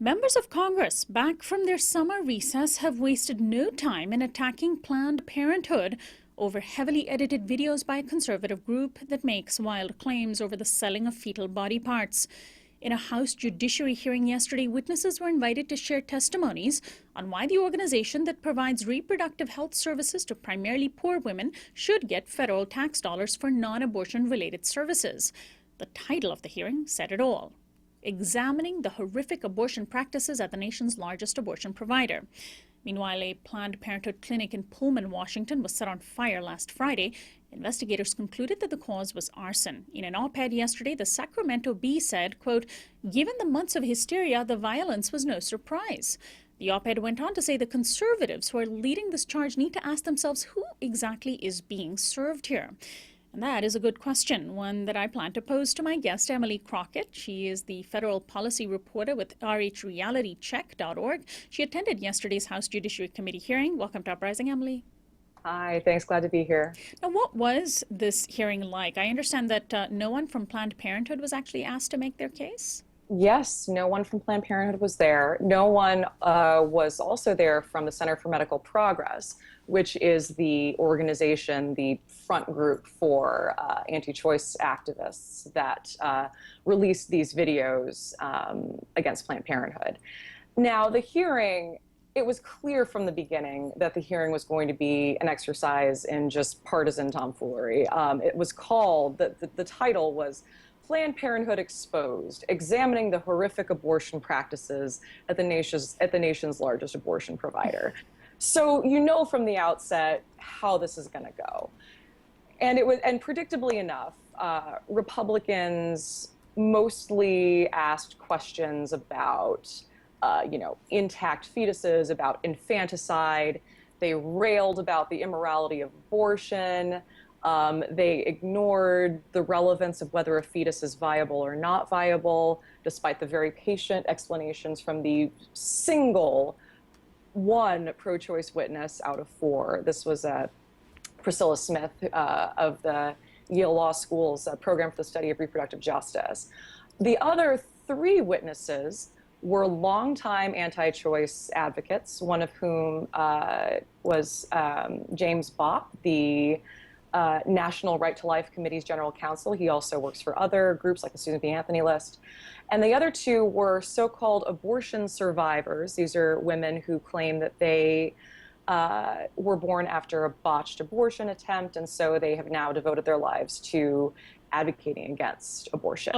Members of Congress, back from their summer recess, have wasted no time in attacking Planned Parenthood over heavily edited videos by a conservative group that makes wild claims over the selling of fetal body parts. In a House Judiciary hearing yesterday, witnesses were invited to share testimonies on why the organization that provides reproductive health services to primarily poor women should get federal tax dollars for non-abortion related services. The title of the hearing said it all: examining the horrific abortion practices at the nation's largest abortion provider. Meanwhile, a Planned Parenthood clinic in Pullman, Washington was set on fire last Friday. Investigators concluded that the cause was arson. In an op-ed yesterday, the Sacramento Bee said, quote, "Given the months of hysteria, the violence was no surprise." The op-ed went on to say the conservatives who are leading this charge need to ask themselves who exactly is being served here. And that is a good question, one that I plan to pose to my guest, Emily Crockett. She is the federal policy reporter with rhrealitycheck.org. She attended yesterday's House Judiciary Committee hearing. Welcome to Uprising, Emily. Hi, thanks. Glad to be here. Now, what was this hearing like? I understand that no one from Planned Parenthood was actually asked to make their case? Yes, no one from Planned Parenthood was there. No one was also there from the Center for Medical Progress, which is the organization, the front group for anti-choice activists that released these videos against Planned Parenthood. Now, the hearing, it was clear from the beginning that the hearing was going to be an exercise in just partisan tomfoolery. It was called, the title was Planned Parenthood Exposed, Examining the Horrific Abortion Practices at the nation's largest abortion provider. So you know from the outset how this is going to go. And predictably enough, Republicans mostly asked questions about intact fetuses, about infanticide. They railed about the immorality of abortion. They ignored the relevance of whether a fetus is viable or not viable, despite the very patient explanations from the single one pro-choice witness out of four. This was Priscilla Smith of the Yale Law School's Program for the Study of Reproductive Justice. The other three witnesses were longtime anti-choice advocates, one of whom was James Bopp, the National Right to Life Committee's general counsel. He also works for other groups like the Susan B. Anthony List. And the other two were so-called abortion survivors. These are women who claim that they were born after a botched abortion attempt, and so they have now devoted their lives to advocating against abortion.